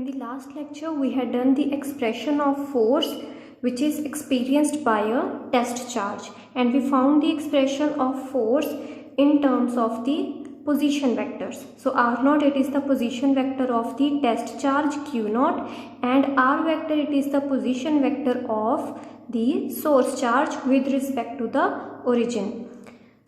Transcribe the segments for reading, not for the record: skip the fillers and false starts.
the last lecture we had done the expression of force which is experienced by a test charge, and we found the expression of force in terms of the position vectors. So r naught, it is the position vector of the test charge q naught, and r vector, it is the position vector of the source charge with respect to the origin.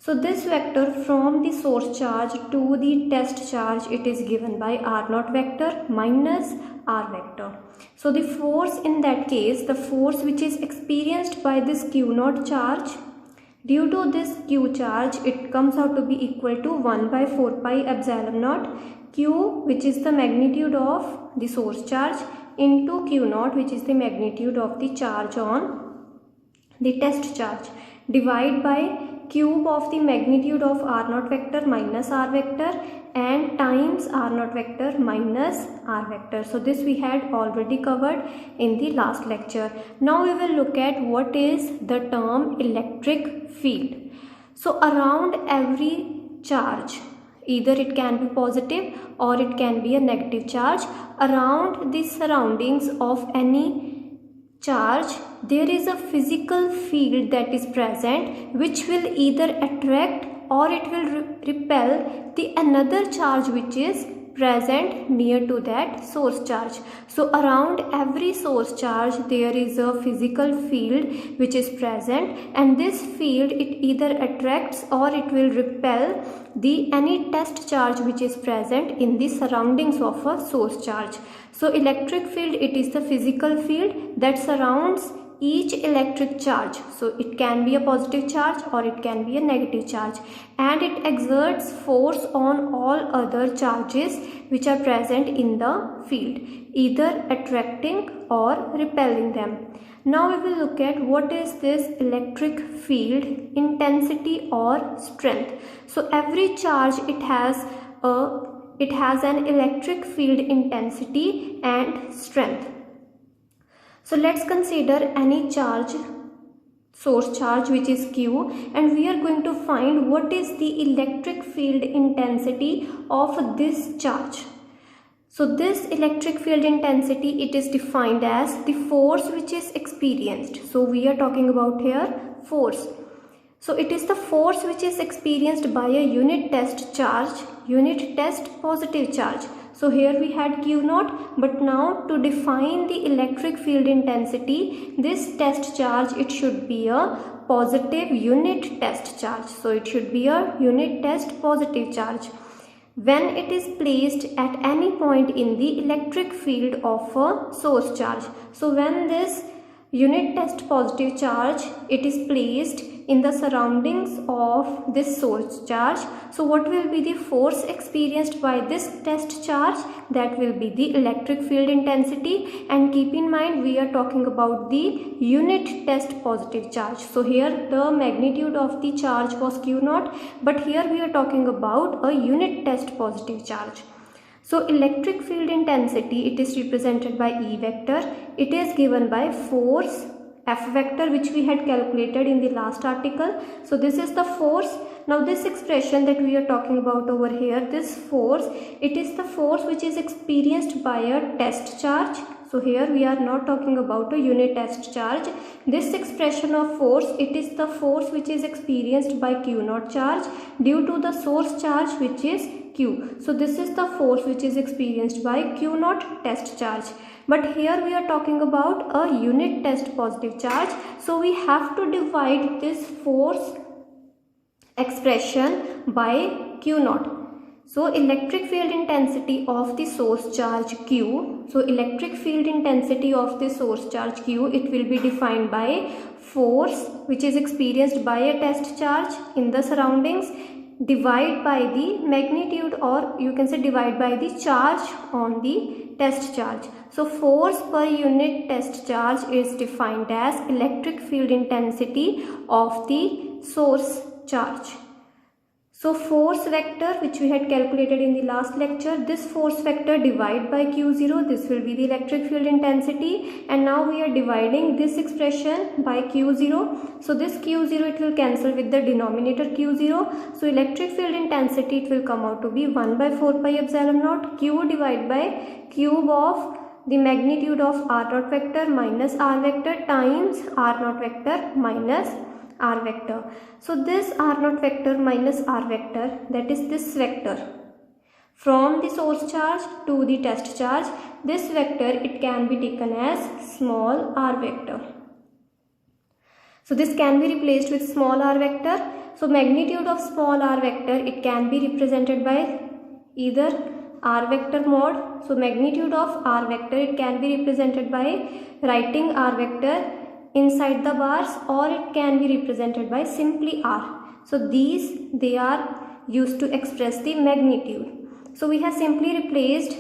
So this vector from the source charge to the test charge, it is given by r naught vector minus r vector. So the force in that case, the force which is experienced by this q naught charge, due to this q charge, it comes out to be equal to 1 by 4 pi epsilon naught q, which is the magnitude of the source charge, into q naught, which is the magnitude of the charge on the test charge, divide by cube of the magnitude of r naught vector minus r vector and times r naught vector minus r vector. So this we had already covered in the last lecture. Now we will look at what is the term electric field. So around every charge, either it can be positive or it can be a negative charge, around the surroundings of any charge, there is a physical field that is present which will either attract or it will repel the another charge which is present near to that source charge. So around every source charge there is a physical field which is present, and this field, it either attracts or it will repel the any test charge which is present in the surroundings of a source charge. So electric field, it is the physical field that surrounds each electric charge. So it can be a positive charge or it can be a negative charge, and it exerts force on all other charges which are present in the field, either attracting or repelling them. Now we will look at what is this electric field intensity or strength. So every charge, it has an electric field intensity and strength. So let's consider any charge, source charge, which is q, and we are going to find what is the electric field intensity of this charge. So this electric field intensity, it is defined as the force which is experienced. So we are talking about here force. So it is the force which is experienced by a unit test charge, unit test positive charge. So here we had q naught, but now to define the electric field intensity, this test charge, it should be a positive unit test charge. So it should be a unit test positive charge when it is placed at any point in the electric field of a source charge. So when this unit test positive charge, it is placed in the surroundings of this source charge, so what will be the force experienced by this test charge? That will be the electric field intensity. And keep in mind, we are talking about the unit test positive charge. So here the magnitude of the charge was q naught, but here we are talking about a unit test positive charge. So electric field intensity, it is represented by E vector. It is given by force F vector, which we had calculated in the last article. So this is the force. Now this expression that we are talking about over here, this force, it is the force which is experienced by a test charge. So here we are not talking about a unit test charge. This expression of force, it is the force which is experienced by q naught charge due to the source charge which is q. So this is the force which is experienced by q naught test charge. But here we are talking about a unit test positive charge. So we have to divide this force expression by q naught. So electric field intensity of the source charge q. So electric field intensity of the source charge q, it will be defined by force which is experienced by a test charge in the surroundings, divide by the magnitude, or you can say divide by the charge on the test charge. So force per unit test charge is defined as electric field intensity of the source charge. So force vector, which we had calculated in the last lecture, this force vector divide by q0, this will be the electric field intensity, and now we are dividing this expression by q0. So this q0, it will cancel with the denominator q0. So electric field intensity, it will come out to be 1 by 4 pi epsilon naught q divided by cube of the magnitude of r naught vector minus r vector times r naught vector minus r vector. So this r naught vector minus r vector, that is this vector from the source charge to the test charge, this vector it can be taken as small r vector. So this can be replaced with small r vector. So magnitude of small r vector, it can be represented by either r vector mod. So magnitude of r vector, it can be represented by writing r vector inside the bars, or it can be represented by simply r. So these, they are used to express the magnitude. So we have simply replaced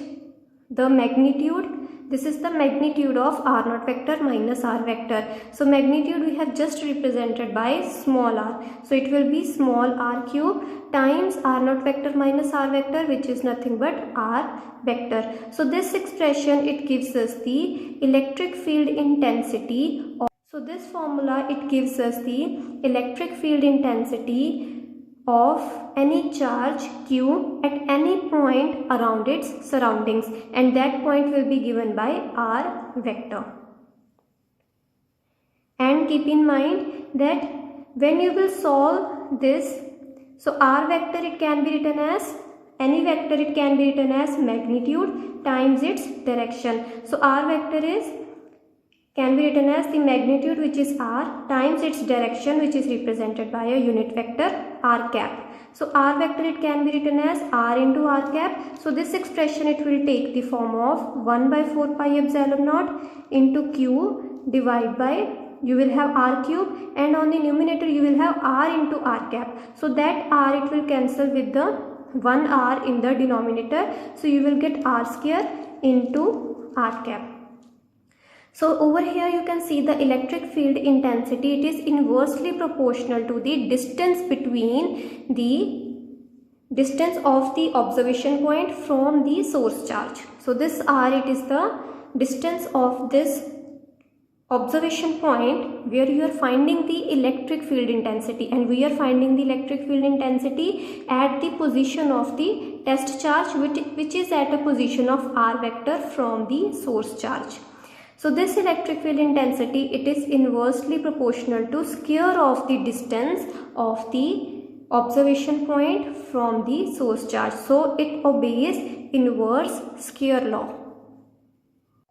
the magnitude. This is the magnitude of r naught vector minus r vector. So magnitude we have just represented by small r. So it will be small r cube times r naught vector minus r vector, which is nothing but r vector. So this expression, it gives us the electric field intensity. So this formula, it gives us the electric field intensity of any charge q at any point around its surroundings, and that point will be given by r vector. And keep in mind that when you will solve this, so r vector, it can be written as any vector, it can be written as magnitude times its direction. So r vector can be written as the magnitude, which is r, times its direction, which is represented by a unit vector r cap. So r vector, it can be written as r into r cap. So this expression, it will take the form of 1 by 4 pi epsilon naught into q divided by, you will have r cube, and on the numerator you will have r into r cap. So that r, it will cancel with the 1 r in the denominator. So you will get r square into r cap. So over here you can see the electric field intensity, it is inversely proportional to the distance between the distance of the observation point from the source charge. So this r, it is the distance of this observation point where you are finding the electric field intensity, and we are finding the electric field intensity at the position of the test charge, which is at a position of r vector from the source charge. So this electric field intensity, it is inversely proportional to square of the distance of the observation point from the source charge. So it obeys inverse square law.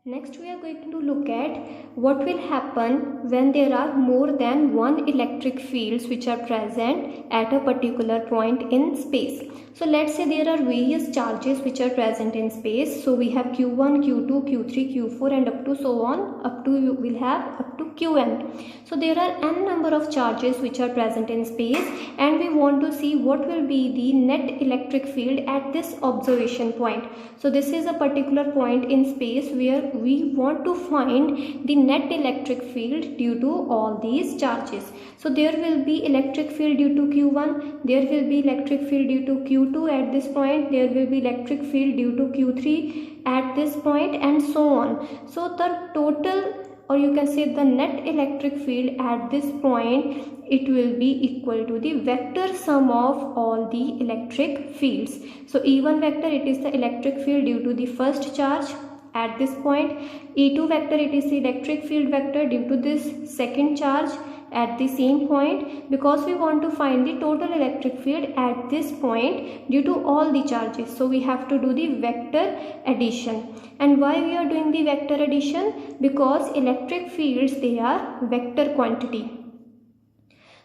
Next we are going to look at what will happen when there are more than one electric fields which are present at a particular point in space. So let's say there are various charges which are present in space. So we have q1, q2, q3, q4 and up to so on, up to you will have up to qn. So there are n number of charges which are present in space, and we want to see what will be the net electric field at this observation point. So this is a particular point in space where we want to find the net electric field due to all these charges. So there will be electric field due to q1, there will be electric field due to q2 at this point, there will be electric field due to q3 at this point, and so on. So the total, or you can say the net electric field at this point, it will be equal to the vector sum of all the electric fields. So E1 vector, it is the electric field due to the first charge at this point. E2 vector, it is the electric field vector due to this second charge at the same point, because we want to find the total electric field at this point due to all the charges. So we have to do the vector addition. And why we are doing the vector addition? Because electric fields, they are vector quantity.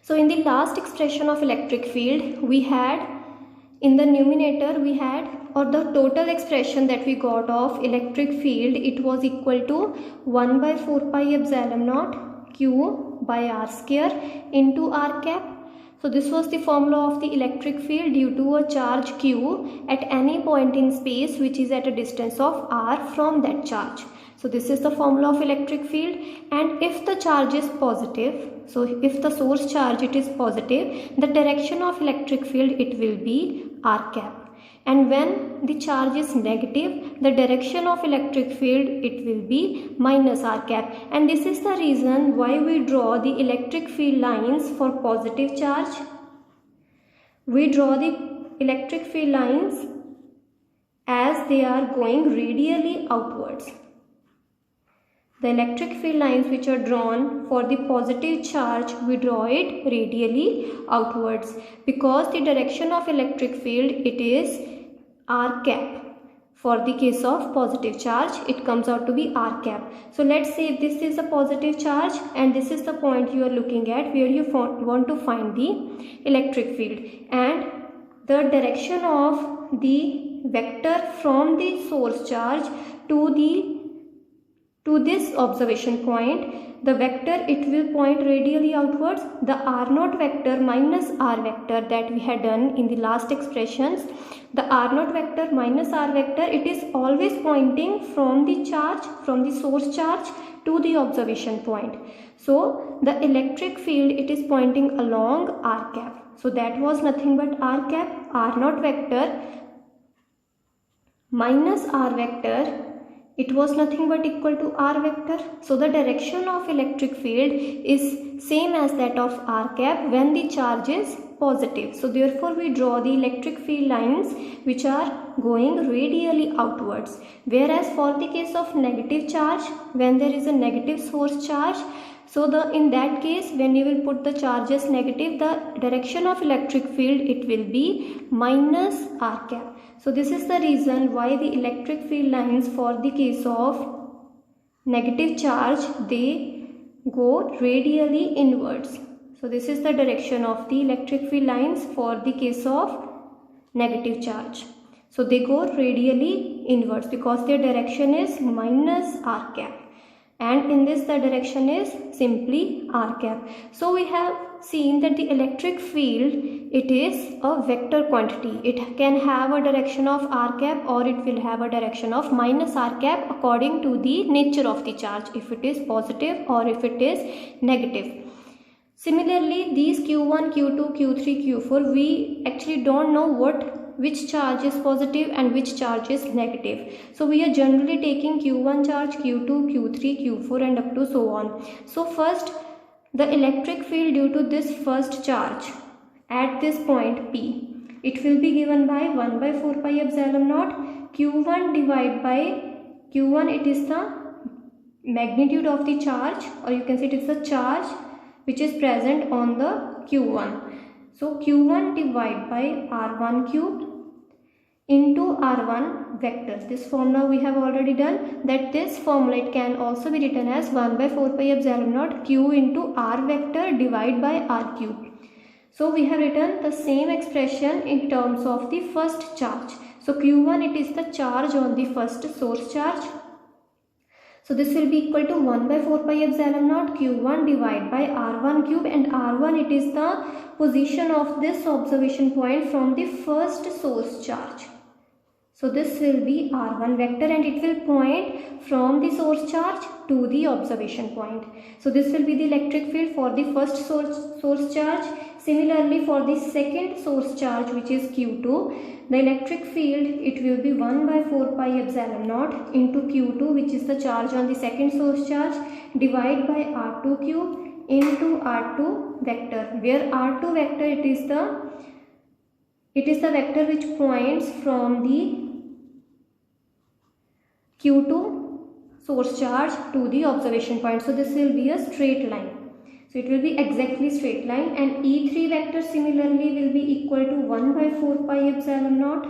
So in the last expression of electric field, we had in the numerator we had, or the total expression that we got of electric field, it was equal to 1 by 4 pi epsilon naught q by r square into r cap. So this was the formula of the electric field due to a charge q at any point in space which is at a distance of r from that charge. So this is the formula of electric field, and if the charge is positive, so if the source charge it is positive, the direction of electric field it will be r cap. And when the charge is negative, the direction of electric field it will be minus r cap. And this is the reason why we draw the electric field lines for positive charge. We draw the electric field lines as they are going radially outwards. The electric field lines which are drawn for the positive charge, we draw it radially outwards, because the direction of electric field, it is r cap. For the case of positive charge, it comes out to be r cap. So let's say if this is a positive charge and this is the point you are looking at where you want to find the electric field, and the direction of the vector from the source charge to this observation point, the vector, it will point radially outwards. The r naught vector minus r vector that we had done in the last expressions, the r naught vector minus r vector, it is always pointing from the charge, from the source charge to the observation point. So the electric field, it is pointing along r cap. So that was nothing but r cap, r naught vector minus r vector, it was nothing but equal to r vector. So the direction of electric field is same as that of r cap when the charge is positive. So therefore we draw the electric field lines which are going radially outwards. Whereas for the case of negative charge, when there is a negative source charge, so in that case, when you will put the charges negative, the direction of electric field, it will be minus r cap. So this is the reason why the electric field lines for the case of negative charge, they go radially inwards. So this is the direction of the electric field lines for the case of negative charge. So they go radially inwards because their direction is minus r cap. And in this the direction is simply r cap. So we have seen that the electric field, it is a vector quantity. It can have a direction of r cap or it will have a direction of minus r cap according to the nature of the charge, if it is positive or if it is negative. Similarly, these q1, q2, q3, q4, we actually don't know which charge is positive and which charge is negative. So we are generally taking q1 charge, q2, q3, q4 and up to so on. So first, the electric field due to this first charge at this point P, it will be given by 1 by 4 pi epsilon naught q1 divided by q1, it is the magnitude of the charge, or you can say it is the charge which is present on the q1. So q1 divided by r1 cube into r1 vector. This formula we have already done. That this formula, it can also be written as 1 by 4 pi epsilon naught q into r vector divided by r cube. So we have written the same expression in terms of the first charge. So q1, it is the charge on the first source charge. So this will be equal to 1 by 4 pi epsilon naught q1 divided by r1 cube, and r1, it is the position of this observation point from the first source charge. So this will be r1 vector and it will point from the source charge to the observation point. So this will be the electric field for the first source charge. Similarly, for the second source charge, which is q2, the electric field, it will be 1 by 4 pi epsilon naught into q2, which is the charge on the second source charge, divided by r2 cube into r2 vector, where r2 vector, it is the vector which points from the q2 source charge to the observation point. So this will be a straight line. So it will be exactly straight line, and E3 vector similarly will be equal to 1 by 4 pi epsilon naught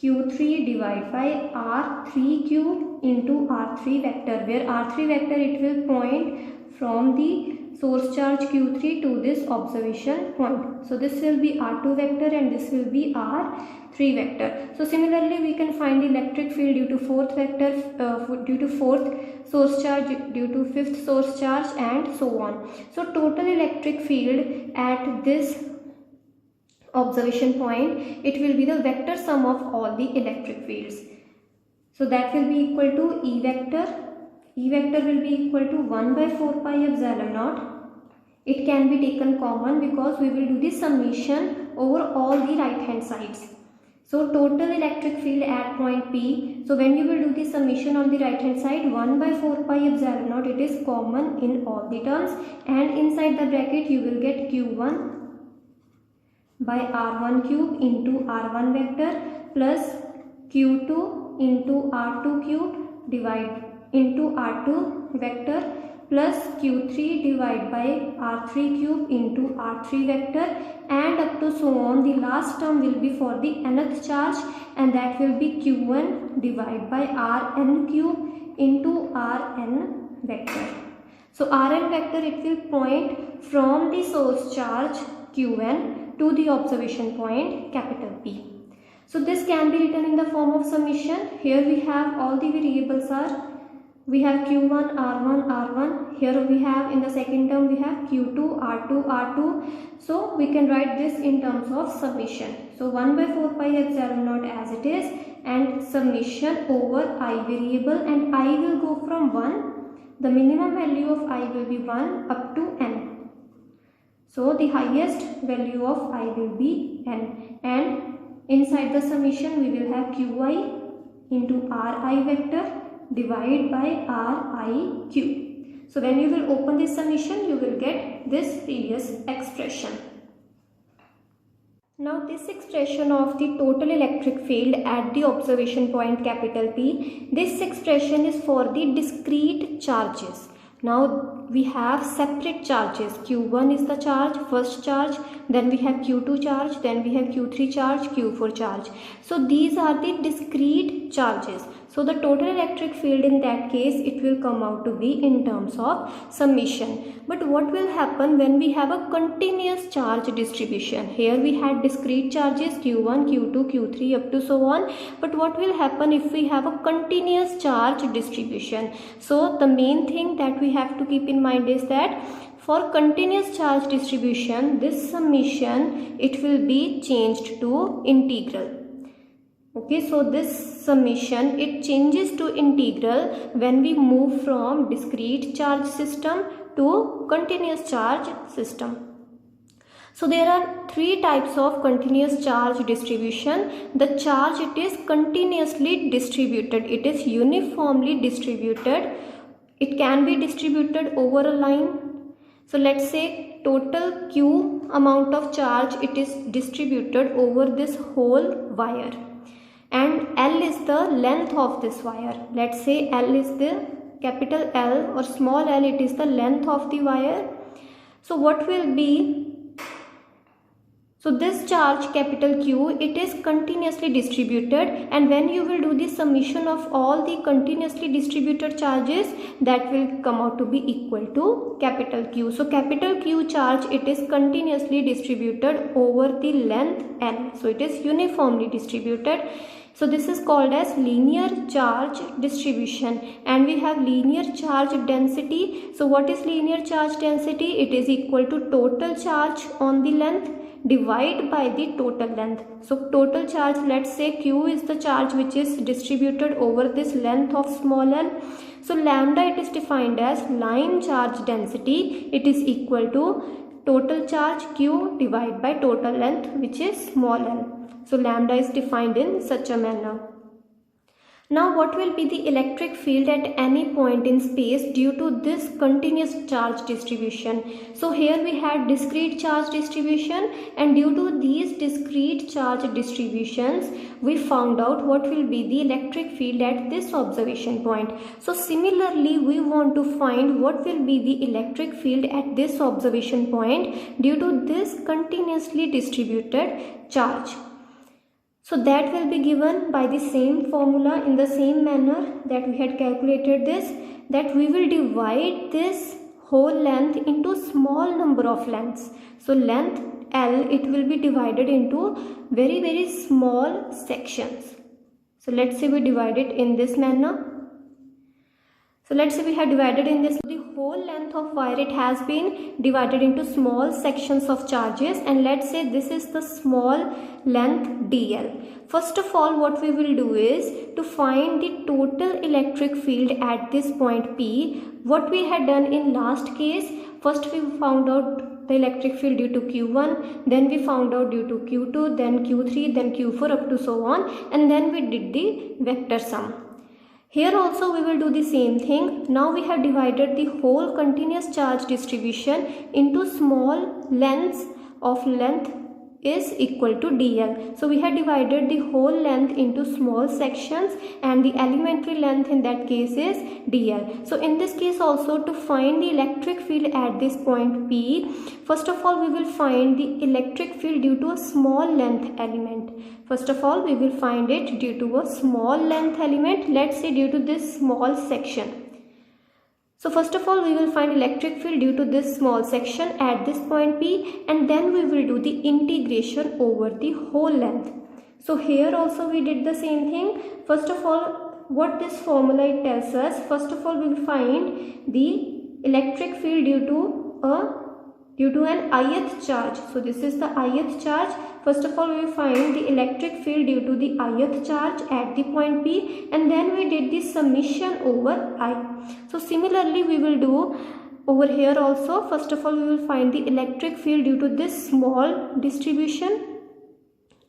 q3 divided by r3 cube into r3 vector, where r3 vector, it will point from the source charge q3 to this observation point. So this will be r2 vector and this will be r3 vector. So similarly, we can find the electric field due to fourth vector, due to fourth source charge, due to fifth source charge, and so on. So total electric field at this observation point, it will be the vector sum of all the electric fields. So that will be equal to E vector. E vector will be equal to 1 by 4 pi epsilon naught. It can be taken common because we will do the summation over all the right hand sides. So total electric field at point P, so when you will do the summation on the right hand side, 1 by 4 pi epsilon naught, it is common in all the terms, and inside the bracket you will get q1 by r1 cube into r1 vector plus q2 into r2 cube divided into R2 vector plus Q3 divided by R3 cube into R3 vector, and up to so on. The last term will be for the nth charge, and that will be Q1 divided by Rn cube into Rn vector. So Rn vector, it will point from the source charge Qn to the observation point capital P. So this can be written in the form of summation. Here we have all the variables are, we have Q1, R1, R1. Here we have in the second term we have Q2, R2, R2. So we can write this in terms of summation. So 1 by 4 pi epsilon naught as it is, and summation over I variable, and I will go from 1. The minimum value of I will be 1 up to n. So the highest value of I will be n, and inside the summation we will have Qi into Ri vector divided by Ri cube. So when you will open this summation, you will get this previous expression. Now this expression of the total electric field at the observation point capital P, this expression is for the discrete charges. Now we have separate charges. Q1 is the charge, first charge, then we have Q2 charge, then we have Q3 charge, Q4 charge. So these are the discrete charges. So the total electric field in that case, it will come out to be in terms of summation. But what will happen when we have a continuous charge distribution? Here we had discrete charges Q1, Q2, Q3 up to so on. But what will happen if we have a continuous charge distribution? So the main thing that we have to keep in mind is that for continuous charge distribution, this summation, it will be changed to integral. Okay, so this summation, it changes to integral when we move from discrete charge system to continuous charge system. So there are three types of continuous charge distribution. The charge, it is continuously distributed. It is uniformly distributed. It can be distributed over a line. So let's say total Q amount of charge, it is distributed over this whole wire. And L is the length of this wire. Let's say L is the capital L or small l, it is the length of the wire. So what will be? So this charge capital Q, it is continuously distributed, and when you will do the summation of all the continuously distributed charges, that will come out to be equal to capital Q. So capital Q charge, it is continuously distributed over the length L. So it is uniformly distributed. So this is called as linear charge distribution, and we have linear charge density. So what is linear charge density? It is equal to total charge on the length divided by the total length. So total charge, let's say Q is the charge which is distributed over this length of small l. So lambda, it is defined as line charge density. It is equal to total charge Q divided by total length, which is small l. So lambda is defined in such a manner. Now what will be the electric field at any point in space due to this continuous charge distribution? So here we had discrete charge distribution, and due to these discrete charge distributions, we found out what will be the electric field at this observation point. So similarly, we want to find what will be the electric field at this observation point due to this continuously distributed charge. So that will be given by the same formula in the same manner that we had calculated this, that we will divide this whole length into small number of lengths. So length L, it will be divided into very small sections. So let's say we divide it in this manner. So let's say we have divided in this, the whole length of wire, it has been divided into small sections of charges, and let's say this is the small length dl. First of all, what we will do is to find the total electric field at this point P. What we had done in last case, first we found out the electric field due to Q1, then we found out due to Q2, then Q3, then Q4 up to so on, and then we did the vector sum. Here also we will do the same thing. Now we have divided the whole continuous charge distribution into small lengths of length is equal to dl. So we had divided the whole length into small sections and the elementary length in that case is dl. So in this case also, to find the electric field at this point P, first of all we will find the electric field due to a small length element. First of all we will find it due to a small length element, let's say due to this small section. So first of all we will find electric field due to this small section at this point P, and then we will do the integration over the whole length. So here also we did the same thing. First of all, what this formula it tells us, first of all we will find the electric field due to an ith charge. So this is the ith charge. First of all we will find the electric field due to the ith charge at the point P, and then we did the summation over I. So similarly we will do over here also. First of all we will find the electric field due to this small distribution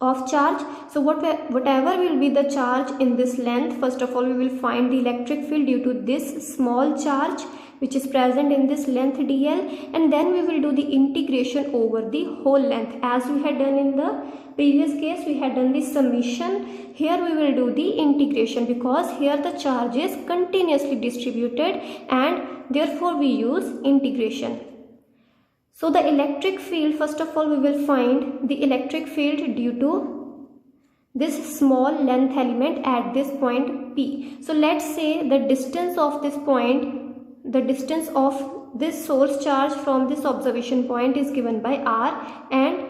of charge. So whatever will be the charge in this length, first of all we will find the electric field due to this small charge which is present in this length dl, and then we will do the integration over the whole length. As we had done in the previous case, we had done the summation. Here we will do the integration because here the charge is continuously distributed and therefore we use integration. So the electric field, first of all we will find the electric field due to this small length element at this point P. So let's say the distance of this point, the distance of this source charge from this observation point is given by r, and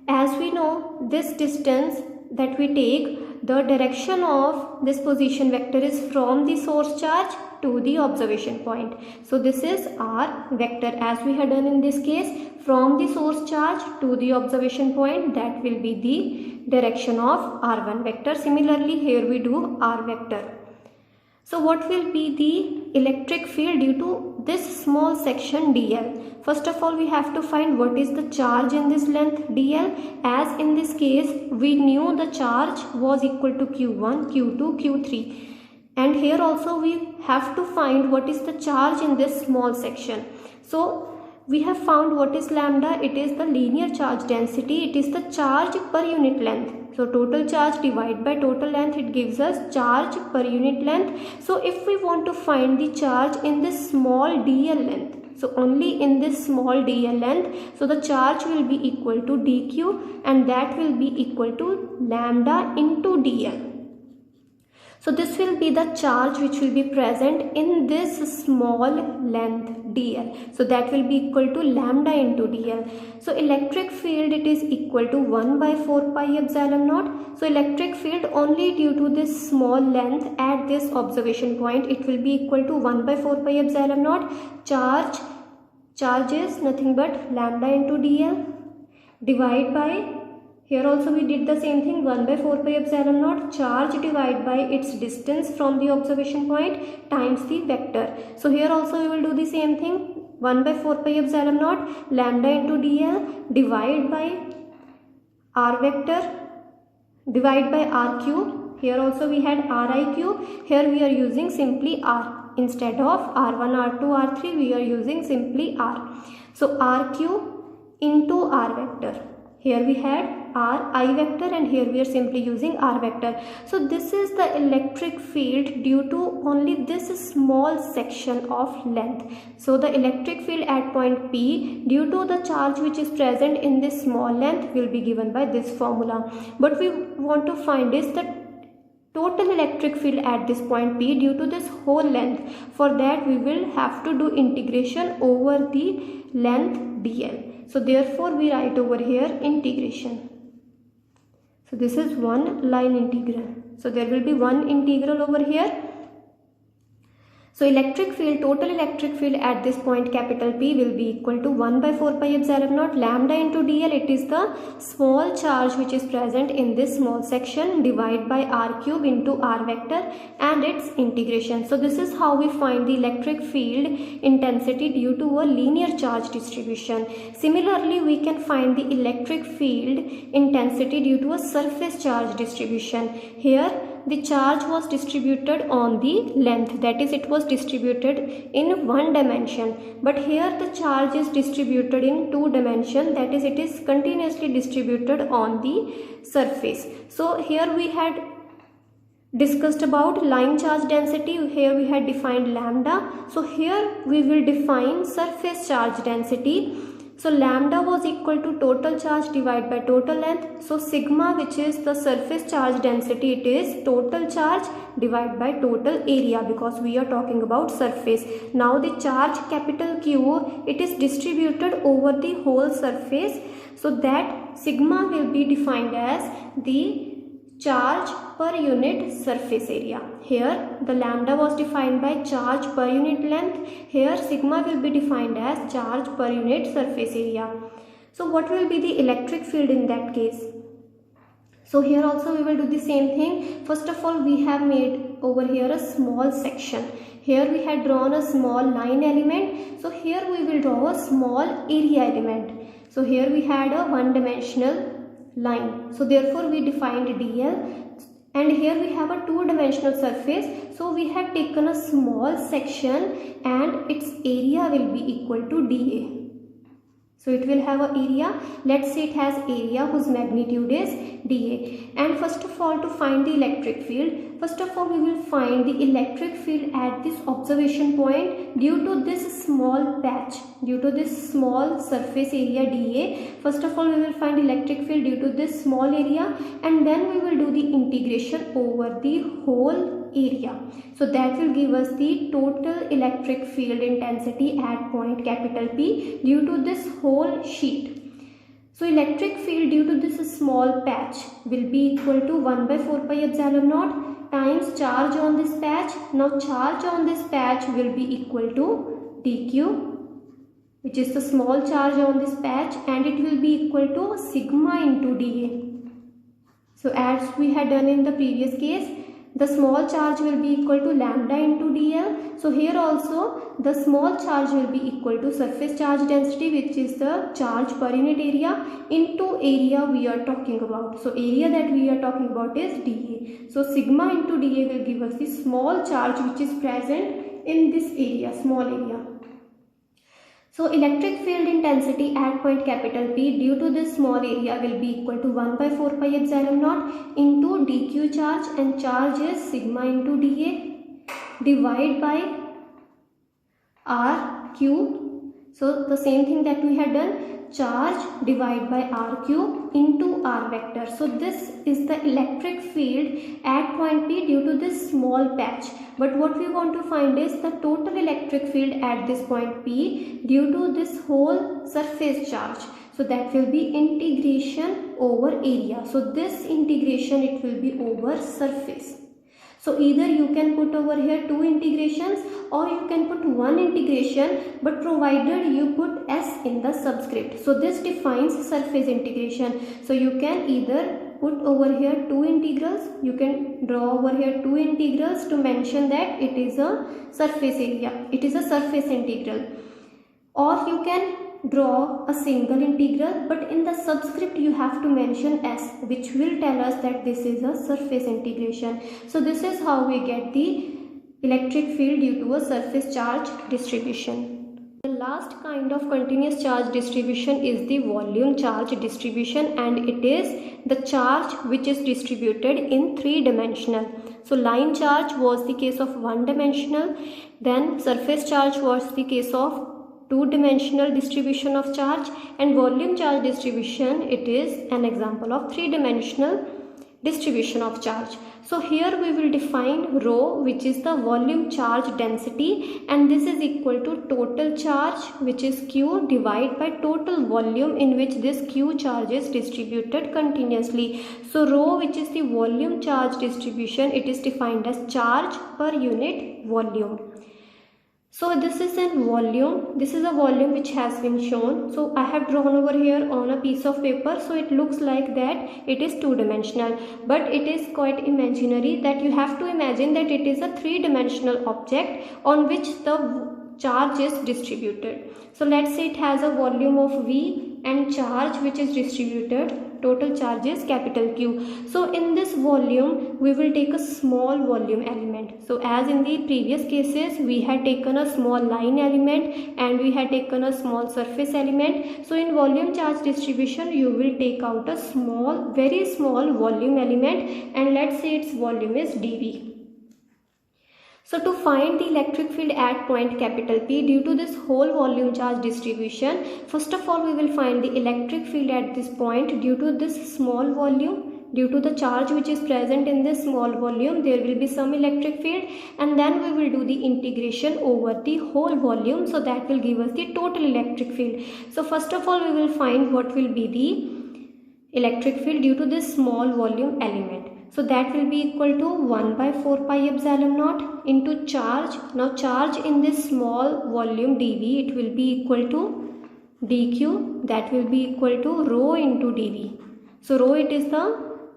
as we know this distance that we take, the direction of this position vector is from the source charge to the observation point. So this is r vector, as we had done in this case, from the source charge to the observation point, that will be the direction of r1 vector. Similarly here we do r vector. So what will be the electric field due to this small section dl? First of all we have to find what is the charge in this length dl. As in this case we knew the charge was equal to q1, q2, q3, and here also we have to find what is the charge in this small section. So we have found what is lambda. It is the linear charge density, it is the charge per unit length. So total charge divided by total length, it gives us charge per unit length. So if we want to find the charge in this small dl length, so only in this small dl length, so the charge will be equal to dq, and that will be equal to lambda into dl. So this will be the charge which will be present in this small length dl. So that will be equal to lambda into dl. So electric field, it is equal to 1 by 4 pi epsilon naught. So electric field only due to this small length at this observation point, it will be equal to 1 by 4 pi epsilon naught. Charge is nothing but lambda into dl, divide by, here also we did the same thing, 1 by 4 pi epsilon naught, charge divided by its distance from the observation point times the vector. So here also we will do the same thing, 1 by 4 pi epsilon naught, lambda into dl, divide by r vector, divide by r cube. Here also we had ri cube, here we are using simply r. Instead of r1, r2, r3, we are using simply r. So r cube into r vector. Here we had r I vector, and here we are simply using r vector. So this is the electric field due to only this small section of length. So the electric field at point P due to the charge which is present in this small length will be given by this formula. But we want to find is the total electric field at this point P due to this whole length. For that we will have to do integration over the length dl. So therefore we write over here integration. So this is one line integral. So there will be one integral over here. So electric field, total electric field at this point capital P will be equal to 1 by 4 pi epsilon naught lambda into dl. It is the small charge which is present in this small section, divided by r cube into r vector and its integration. So this is how we find the electric field intensity due to a linear charge distribution. Similarly, we can find the electric field intensity due to a surface charge distribution. Here the charge was distributed on the length, that is it was distributed in one dimension, but here the charge is distributed in two dimension, that is it is continuously distributed on the surface. So here we had discussed about line charge density, here we had defined lambda. So here we will define surface charge density. So lambda was equal to total charge divided by total length. So sigma, which is the surface charge density, it is total charge divided by total area, because we are talking about surface. Now the charge capital Q, it is distributed over the whole surface, so that sigma will be defined as the charge per unit surface area. Here the lambda was defined by charge per unit length. Here sigma will be defined as charge per unit surface area. So what will be the electric field in that case? So here also we will do the same thing. First of all, we have made over here a small section. Here we had drawn a small line element. So here we will draw a small area element. So here we had a one-dimensional line, so therefore we defined dl, and here we have a two-dimensional surface, so we have taken a small section and its area will be equal to dA. So it will have an area, let's say it has area whose magnitude is dA. And first of all, to find the electric field, first of all we will find the electric field at this observation point due to this small patch, due to this small surface area dA. First of all we will find electric field due to this small area, and then we will do the integration over the whole area. So that will give us the total electric field intensity at point capital P due to this whole sheet. So electric field due to this small patch will be equal to 1 by 4 pi epsilon naught times charge on this patch. Now charge on this patch will be equal to dq, which is the small charge on this patch, and it will be equal to sigma into dA. So as we had done in the previous case, the small charge will be equal to lambda into dl. So here also the small charge will be equal to surface charge density, which is the charge per unit area, into area we are talking about. So area that we are talking about is dA. So sigma into dA will give us the small charge which is present in this area, small area. So electric field intensity at point capital P due to this small area will be equal to 1 by 4 pi epsilon naught into dq charge, and charge is sigma into dA, divide by rq. So the same thing that we had done, charge divided by rq into r vector. So this is the electric field at point P due to this small patch. But what we want to find is the total electric field at this point P due to this whole surface charge. So that will be integration over area. So this integration, it will be over surface. So either you can put over here two integrations or you can put one integration, but provided you put s in the subscript. So this defines surface integration. So you can either put over here two integrals, you can draw over here two integrals to mention that it is a surface area, it is a surface integral, or you can draw a single integral, but in the subscript you have to mention s, which will tell us that this is a surface integration. So this is how we get the electric field due to a surface charge distribution. The last kind of continuous charge distribution is the volume charge distribution, and it is the charge which is distributed in three-dimensional. So line charge was the case of one-dimensional, then surface charge was the case of two-dimensional distribution of charge, and volume charge distribution, it is an example of three-dimensional distribution of charge. So here we will define rho, which is the volume charge density, and this is equal to total charge, which is Q, divided by total volume in which this Q charge is distributed continuously. So rho, which is the volume charge distribution, it is defined as charge per unit volume. So this is a volume, this is a volume which has been shown. So I have drawn over here on a piece of paper, so it looks like that it is two-dimensional, but it is quite imaginary, that you have to imagine that it is a three-dimensional object on which the charge is distributed. So let's say it has a volume of V and charge which is distributed. Total charge is capital Q. So in this volume we will take a small volume element. So as in the previous cases we had taken a small line element and we had taken a small surface element. So in volume charge distribution you will take out a small, very small volume element, and let's say its volume is dV. So to find the electric field at point capital P due to this whole volume charge distribution, first of all we will find the electric field at this point due to this small volume. Due to the charge which is present in this small volume, there will be some electric field, and then we will do the integration over the whole volume, so that will give us the total electric field. So first of all we will find what will be the electric field due to this small volume element. So that will be equal to 1 by 4 pi epsilon naught into charge. Now charge in this small volume dV, it will be equal to dq, that will be equal to rho into dV. So rho, it is the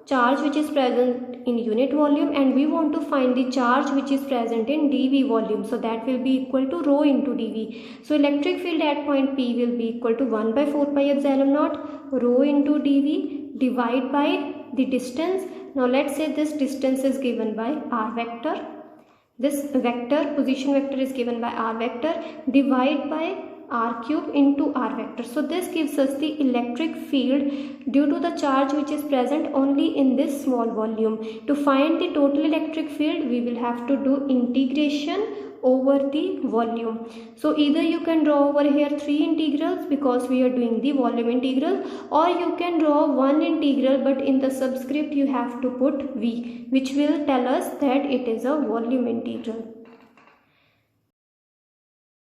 charge which is present in unit volume, and we want to find the charge which is present in dV volume. So that will be equal to rho into dV. So electric field at point P will be equal to 1 by 4 pi epsilon naught rho into dV divided by the distance. Now let's say this distance is given by r vector. This vector, position vector, is given by r vector, divide by r cube into r vector. So this gives us the electric field due to the charge which is present only in this small volume. To find the total electric field, we will have to do integration over the volume. So either you can draw over here 3 integrals because we are doing the volume integral, or you can draw one integral, but in the subscript you have to put V, which will tell us that it is a volume integral.